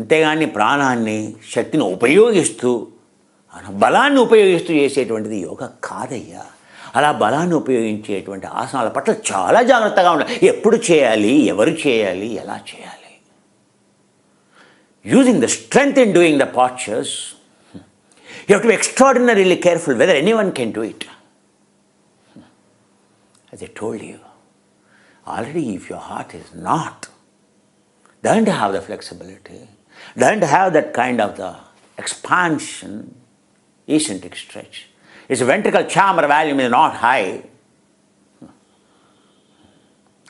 అంతేగాని ప్రాణాన్ని శక్తిని ఉపయోగిస్తూ బలాన్ని ఉపయోగిస్తూ చేసేటువంటిది యోగా కాదయ్యా. అలా బలాన్ని ఉపయోగించేటువంటి ఆసనాల పట్ల చాలా జాగ్రత్తగా ఉండాలి. ఎప్పుడు చేయాలి, ఎవరు చేయాలి, ఎలా చేయాలి. Using the strength in doing the postures, you have to be extraordinarily careful whether anyone can do it. As I told you, already if your heart is not, doesn't have the flexibility, doesn't have that kind of the expansion, eccentric stretch, its ventricle chamber volume is not high,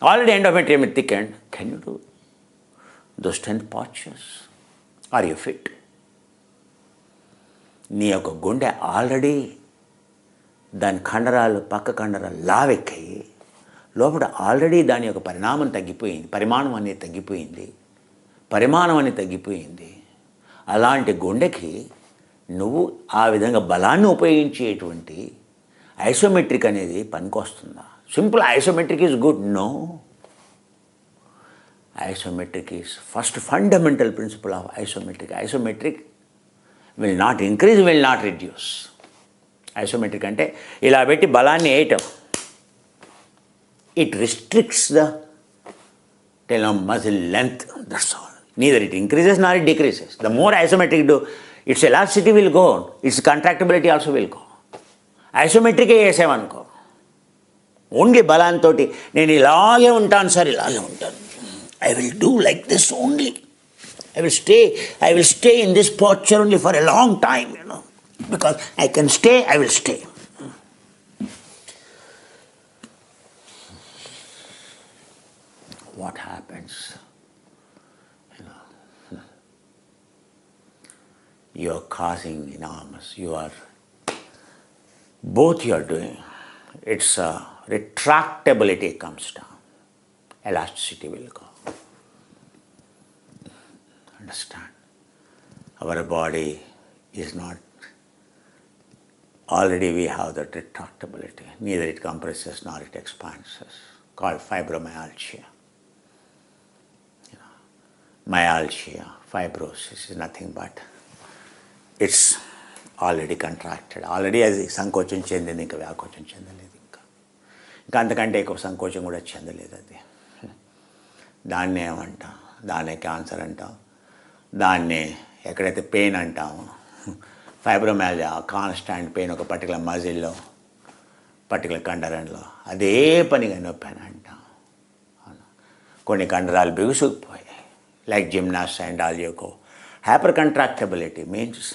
already endometrium is thickened, can you do those 10 postures? Are you fit? నీ యొక్క గుండె already దాని కండరాలు పక్క కండరాలు లావెక్కాయి, లోపల already దాని యొక్క పరిమాణం అనేది తగ్గిపోయింది. అలాంటి గుండెకి నువ్వు ఆ విధంగా బలాన్ని ఉపయోగించేటువంటి ఐసోమెట్రిక్ అనేది పనికొస్తుందా? Simple isometric is good. No, isometric is first fundamental principle of isometric will not increase, will not reduce. Isometric అంటే ఇలా పెట్టి బలాన్ని వేయటం. It restricts the muscle length, that's all. Neither it increases nor it decreases. The more isometric do, its elasticity will go, its contractibility also will go. Isometric వేసామనుకో, only బలాంతో నేను ఇలాగే ఉంటాను సార్, ఇలాగే ఉంటాను, I will do like this only. I will stay in this posture only for a long time, because I can stay, I will stay. What happens? You are causing enormous, both you are doing, it's retractability comes down, elasticity will go. Understand, our body is not, already we have that retractability, neither it compresses nor it expands, called fibromyalgia. Myalgia, fibrosis is nothing but it's already contracted, already అది సంకోచం చెందింది, ఇంకా వ్యాకోచం చెందలేదు, ఇంకా అంతకంటే ఎక్కువ సంకోచం కూడా చెందలేదు. అది దాన్నే ఏమంటాం, దాన్నే క్యాన్సర్ అంటాం, దాన్ని ఎక్కడైతే పెయిన్ అంటామో, ఫైబ్రోమైల్జియా, కాన్స్టాంట్ పెయిన్ ఒక పర్టికులర్ మజిల్లో, పర్టికులర్ కండరంలో, అదే పనిగా నొప్పి అని అంటాం. కొన్ని కండరాలు బిగుసుకుపోయాయి, like gymnast and all you go. Hyper contractibility means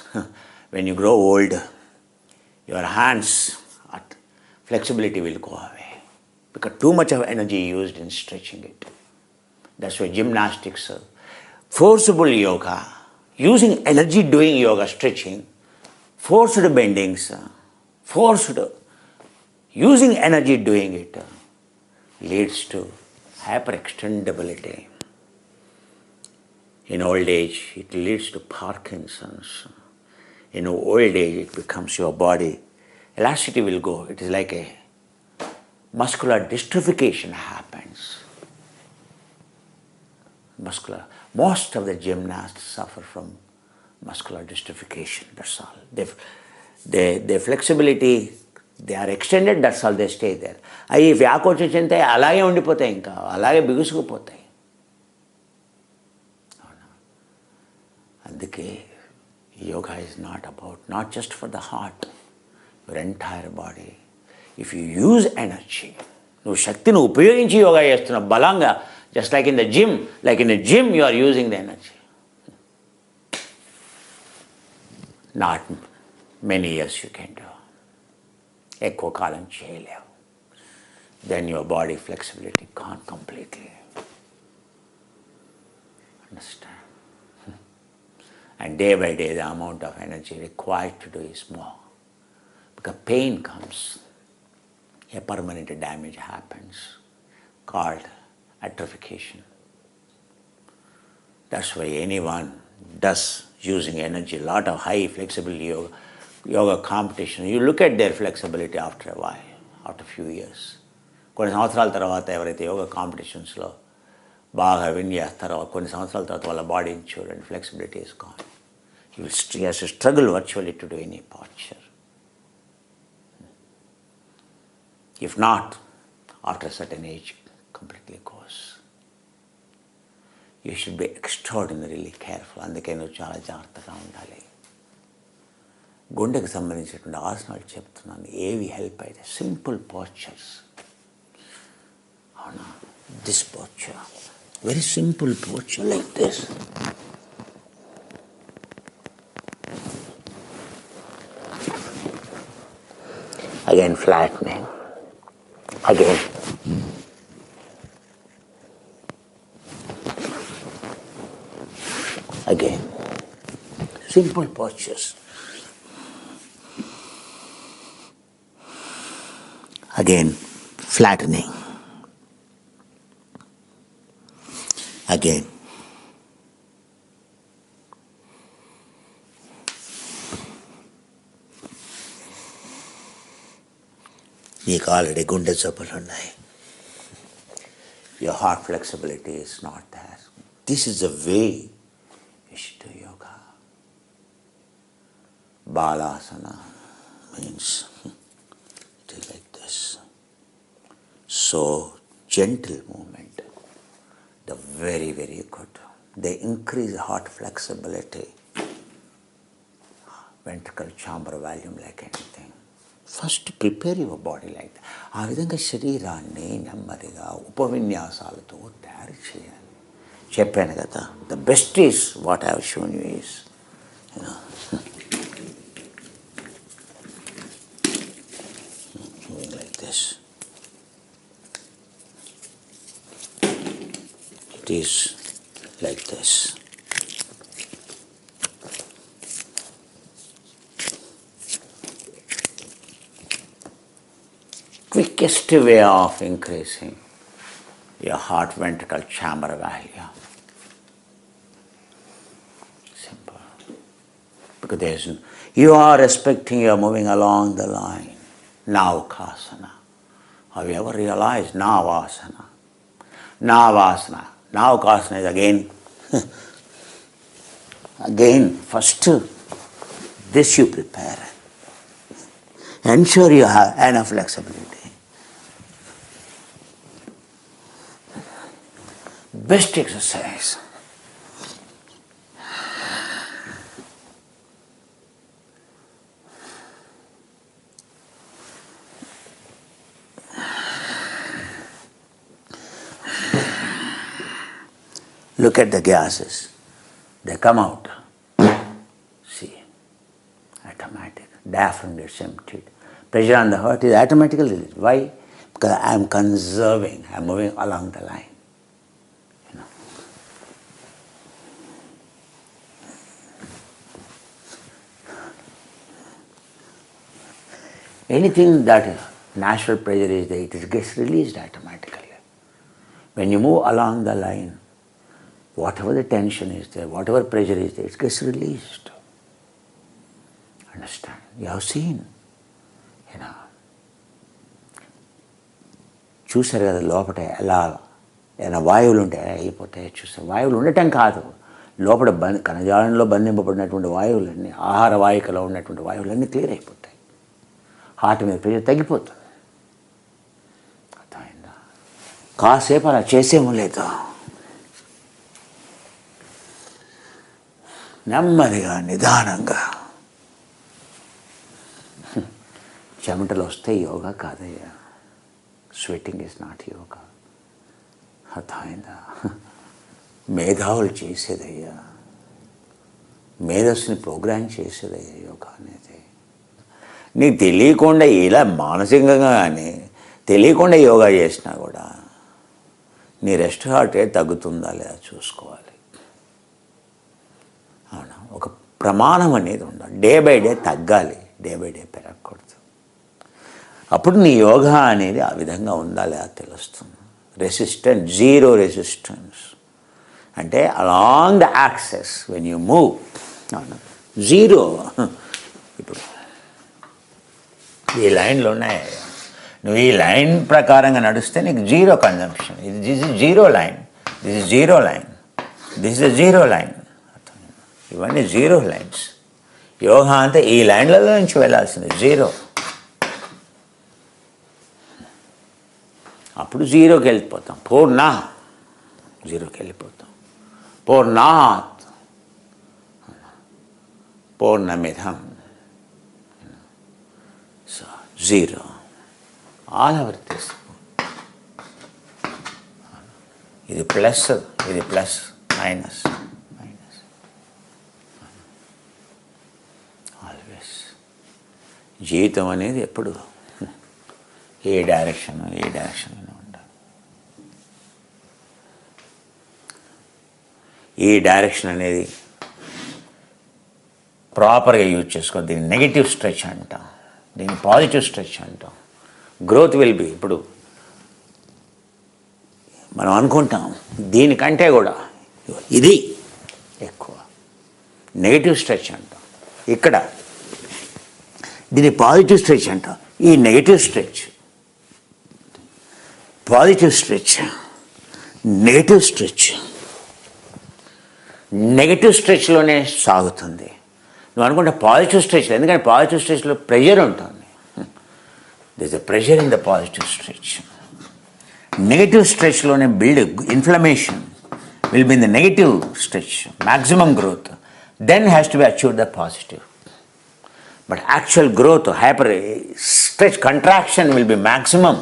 when you grow old, your hands, flexibility will go away because too much of energy used in stretching it. That's why gymnastics, forcible yoga, using energy doing yoga, stretching, forced bendings, using energy doing it leads to hyperextendability. In old age, it leads to Parkinson's. In old age, it becomes your body, elasticity will go. It is like a muscular dystrophication happens. Most of the gymnasts suffer from muscular dystrophication, that's all. Their flexibility, they are extended, that's all, they stay there. అవి వ్యాకోచం చెందితే అలాగే ఉండిపోతాయి, ఇంకా అలాగే బిగుసుకుపోతాయి. అందుకే yoga is not just for the heart, your entire body. If you use energy, నువ్వు శక్తిని ఉపయోగించి యోగా చేస్తున్నావు బలంగా, just like in the gym you are using the energy. Not many years you can do, ఎక్కువ కాలం చేయలేవు. Then your body flexibility gone completely. Understand? And day by day, the amount of energy required to do is more. Because pain comes, a permanent damage happens, called atrophication. That's why anyone does using energy, a lot of high flexible yoga competition, you look at their flexibility after a while, after a few years. కొన్ని సంవత్సరాల తర్వాత ఎవరైతే యోగా కాంపిటీషన్స్లో బాగా win చేస్తారు, కొన్ని సంవత్సరాల తర్వాత వాళ్ళ బాడీని చూడండి, flexibility is gone. You has to struggle virtually to do any posture. If not, after a certain age, completely goes. You should be extraordinarily careful. అందుకే నువ్వు చాలా జాగ్రత్తగా ఉండాలి. గుండెకు సంబంధించినటువంటి ఆసనాలు చెప్తున్నాను, ఏవి హెల్ప్ అయితే సింపుల్ పోస్చర్స్. అవునా, this posture, very simple posture like this. Again flattening. Again. Again. Simple postures. Again, flattening. Again. నీకు ఆల్రెడీ గుండె జబ్బులు ఉన్నాయి. Your heart flexibility is not there. This is the way you should do yoga. Balasana means it is like this. So gentle movement. The very, very good. They increase heart flexibility, ventricle chamber volume like anything. First prepare your body like that. ఆ విధంగా శరీరాన్ని నెమ్మదిగా ఉపవిన్యాసాలతో తయారు చేయాలి. చెప్పాను కదా, the best is what I have shown you is like this. It is like this. Quickest way of increasing your heart ventricle chamber value. Simple. Because you are respecting, you are moving along the line. Navakasana. Have you ever realized Navasana? Navasana. Navakasana is again, first this you prepare. Ensure you have enough flexibility. Best exercise. Look at the gases. They come out. See, automatic. Diaphragm gets emptied. Pressure on the heart is automatically released. Why? Because I am conserving. I am moving along the line. Anything that natural pressure is there, it gets released automatically. When you move along the line, whatever the tension is there, whatever pressure is there, it gets released. Understand? You have seen, చూసారు కదా లోపల ఎలా ఏదైనా వాయువులు ఉంటే అయిపోతాయి. చూసారు, వాయువులు ఉండటం కాదు, లోపల కణజాలంలో బంధింపబడినటువంటి వాయువులన్నీ, ఆహార వాహికలో ఉన్నటువంటి వాయువులన్నీ క్లియర్ అయిపోతాయి. హార్ట్ మీద ప్రెషర్ తగ్గిపోతుంది. అర్థమైందా? కాసేపు అలా చేసేమో లేదు, నెమ్మదిగా నిదానంగా. చెమటలు వస్తే యోగా కాదయ్యా. Sweating is not yoga. అర్థమైందా? మేధావులు చేసేదయ్యా, మేధస్సుని ప్రోగ్రామ్ చేసేదయ్యా యోగా అనేది. నీకు తెలియకుండా ఇలా మానసికంగా కానీ తెలియకుండా యోగా చేసినా కూడా నీ రెస్ట్ హార్ట్ రేట్ తగ్గుతుందా లేదా చూసుకోవాలి. అవునా? ఒక ప్రమాణం అనేది ఉండాలి. డే బై డే తగ్గాలి, డే బై డే పెరగకూడదు. అప్పుడు నీ యోగా అనేది ఆ విధంగా ఉందా లేదా తెలుస్తుంది. రెసిస్టెన్స్, జీరో రెసిస్టెన్స్ అంటే along the access when you move zero. ఇప్పుడు ఈ లైన్లు ఉన్నాయి, నువ్వు ఈ లైన్ ప్రకారంగా నడిస్తే నీకు జీరో కన్జంప్షన్. ఇది zero line. This is zero line, this is zero line. ఇవన్నీ జీరో లైన్స్. యోగా అంతా ఈ లైన్లలో నుంచి వెళ్ళాల్సింది జీరో. అప్పుడు జీరోకి వెళ్ళిపోతాం. పూర్ణ జీరోకి వెళ్ళిపోతాం. పూర్ణాత్ పూర్ణమిధం. So zero all our this. ఇది ప్లస్, ఇది ప్లస్, మైనస్, మైనస్. ఆల్వేస్ జీవితం అనేది ఎప్పుడు ఏ డైరెక్షన్లోనే ఉండాలి. ఈ డైరెక్షన్ అనేది ప్రాపర్గా యూజ్ చేసుకో. దీన్ని నెగిటివ్ స్ట్రెచ్ అంటాం, దీన్ని పాజిటివ్ స్ట్రెచ్ అంటాం. గ్రోత్ విల్ బి, ఇప్పుడు మనం అనుకుంటాం దీనికంటే కూడా ఇది ఎక్కువ, నెగిటివ్ స్ట్రెచ్ అంటాం. ఇక్కడ దీన్ని పాజిటివ్ స్ట్రెచ్ అంటాం. ఈ negative stretch, positive stretch, negative stretch, negative స్ట్రెచ్లోనే సాగుతుంది. నువ్వు అనుకుంటే పాజిటివ్ స్ట్రెచ్, ఎందుకంటే పాజిటివ్ స్ట్రెచ్లో ప్రెషర్ ఉంటుంది. This a pressure in the positive stretch. Negative స్ట్రెచ్లోనే inflammation will be in the negative stretch, maximum growth. Then has to be achieve the positive. But actual growth, hyper stretch contraction will be maximum,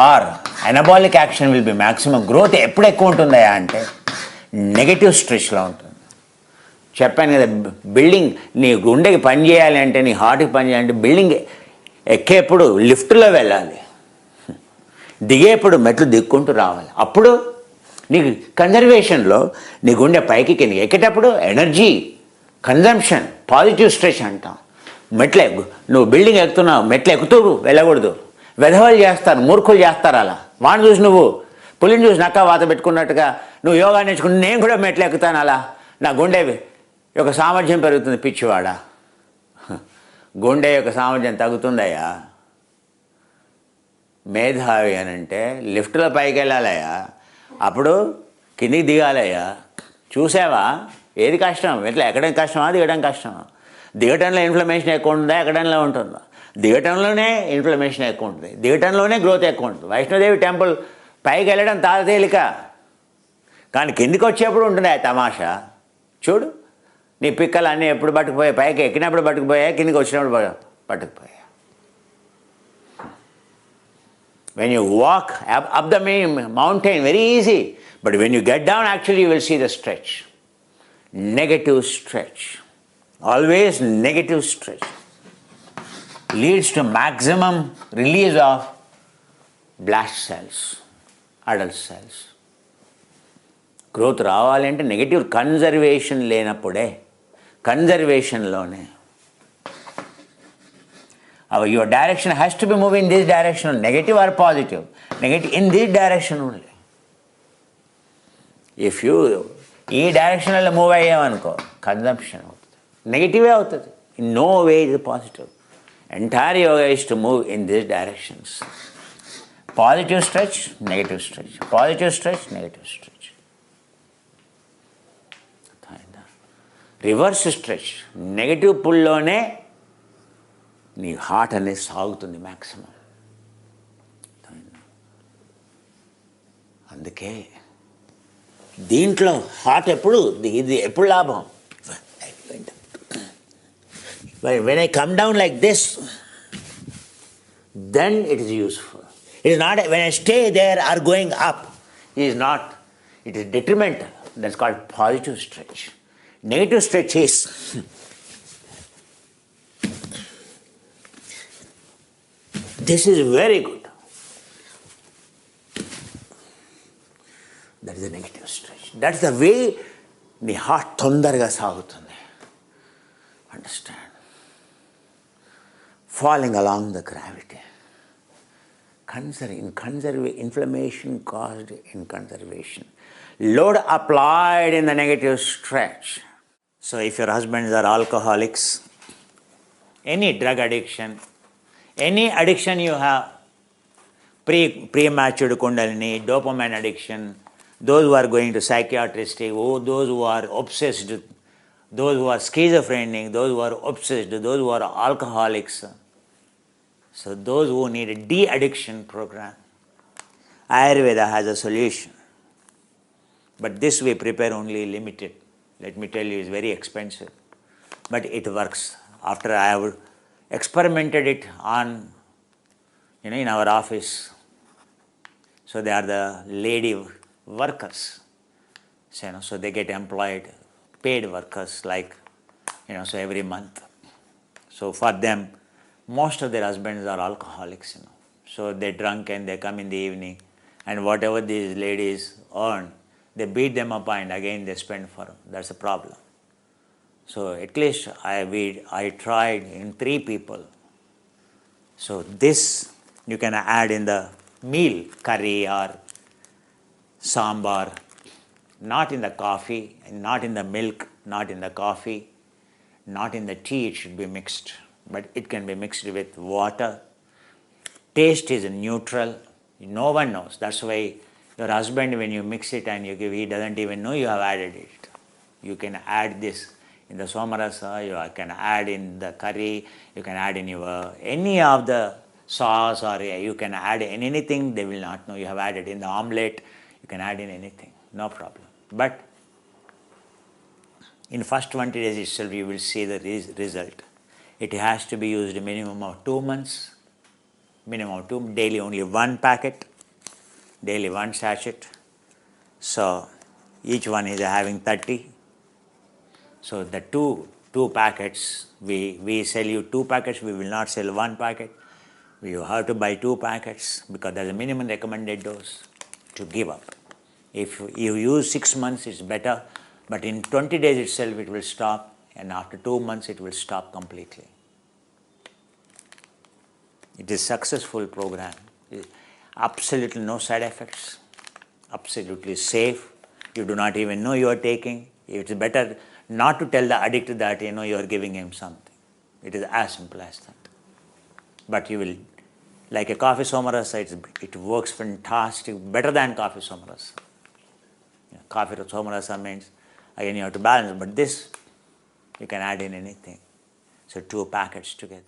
or anabolic action will be maximum. Growth ఎప్పుడు ఎక్కువ ఉంటుందా అంటే negative స్ట్రెచ్లో ఉంటుంది. చెప్పాను కదా, building నీ గుండెకి పని చేయాలి అంటే, నీ హార్ట్కి పని చేయాలంటే బిల్డింగ్ ఎక్కేప్పుడు లిఫ్ట్లో వెళ్ళాలి, దిగేప్పుడు మెట్లు దిక్కుంటూ రావాలి. అప్పుడు నీకు కన్జర్వేషన్లో నీ గుండె పైకి కింద ఎక్కేటప్పుడు ఎనర్జీ కన్జంప్షన్, పాజిటివ్ స్ట్రెచ్ అంటాం. నువ్వు బిల్డింగ్ ఎక్కుతున్నావు, మెట్లు ఎక్కుతూ వెళ్ళకూడదు. వెధవలు చేస్తారు, మూర్ఖులు చేస్తారు. అలా వాడిని చూసి నువ్వు పులిని చూసి నక్క వాత పెట్టుకున్నట్టుగా నువ్వు యోగా నేర్చుకుని నేను కూడా మెట్లు ఎక్కుతాను, అలా నా గుండె యొక్క సామర్థ్యం పెరుగుతుంది. పిచ్చివాడా, గుండె యొక్క సామర్థ్యం తగ్గుతుందయ్యా. మేధావి అని అంటే లిఫ్ట్లో పైకి వెళ్ళాలయ్యా, అప్పుడు కిందికి దిగాలయ్యా. చూసావా ఏది కష్టం? ఎట్లా ఎక్కడం కష్టమా, దిగడం కష్టమా? దిగటంలో ఇన్ఫ్లమేషన్ ఎక్కువ ఉంటుందా, ఎక్కడంలో ఉంటుందా? దిగటంలోనే ఇన్ఫ్లమేషన్ ఎక్కువ ఉంటుంది, దిగటంలోనే గ్రోత్ ఎక్కువ ఉంటుంది. వైష్ణోదేవి టెంపుల్ పైకి వెళ్ళడం తాళ తేలిక, కానీ కిందికి వచ్చేప్పుడు ఉంటుంది ఆ తమాషా. చూడు నీ పిక్కలు అన్నీ ఎప్పుడు పట్టుకుపోయాయి, పైకి ఎక్కినప్పుడు పట్టుకుపోయా, కిందికి వచ్చినప్పుడు పట్టుకుపోయా. When you walk up the mountain, very easy. But when you get down, actually you will see the stretch. Negative stretch. Always negative stretch leads to maximum release of blast cells, adult cells. Growth రావాలంటే negative conservation లేనప్పుడే, కన్జర్వేషన్లోనే your direction has to be moving in this direction, negative or positive, negative in this direction only. If you ఈ డైరెక్షన్లో move అయ్యామనుకో consumption అవుతుంది, నెగిటివే అవుతుంది. In no way ఇది positive. Entire yoga is to move in this directions. Positive stretch, negative stretch, positive stretch, negative stretch. Reverse stretch, negative పుల్లోనే నీ heart అనేది సాగుతుంది maximum. అందుకే దీంట్లో హార్ట్ ఎప్పుడు ఇది ఎప్పుడు లాభం. When I come down like this, then it is useful. It is not when I stay there or going up, it is not, it is detrimental. That's called positive stretch. Negative stretch is this is very good. That is a negative stretch. That's the way నీ heart తొందరగా సాగుతుంది. Understand? Falling along the gravity. Inflammation caused in conservation. Load applied in the negative stretch. So if your husbands are alcoholics, any drug addiction, any addiction you have, premature kundalini, dopamine addiction, those who are going to psychiatrists, those who are obsessed, those who are schizophrenic, those who are obsessed, those who are alcoholics. So those who need a de-addiction program, Ayurveda has a solution. But this we prepare only limited. Let me tell you, it's very expensive. But it works. After I have experimented it on, in our office. So they are the lady workers. So they get employed, paid workers, like, so every month. So for them, most of their husbands are alcoholics, So they drunk and they come in the evening, and whatever these ladies earn, they beat them up and again they spend for them. That's a problem. So at least I tried in 3 people. So this you can add in the meal, curry or sambar, not in the coffee, not in the milk, not in the coffee, not in the tea. It should be mixed, but it can be mixed with water. Taste is neutral. No one knows. That's why your husband, when you mix it and you give, he doesn't even know you have added it. You can add this in the somarasa, you can add in the curry, you can add in your any of the sauce, or you can add in anything. They will not know you have added in the omelette. You can add in anything, no problem. But in first 20 days itself, you will see the result. It has to be used a minimum of 2 months. Minimum of 2, daily only 1 packet, daily 1 sachet. So each one is having 30. So the two packets, we sell you 2 packets, we will not sell 1 packet. You have to buy 2 packets because there's a minimum recommended dose to give up. If you use 6 months, it's better, but in 20 days itself it will stop, and after 2 months it will stop completely. It is a successful program. Absolutely no side effects. Absolutely safe. You do not even know you are taking. It's better not to tell the addict that you are giving him something. It is as simple as that. But you will, like a coffee somarasa, it works fantastic, better than coffee somarasa. Coffee somarasa means again you have to balance, but this you can add in anything. So 2 packets together.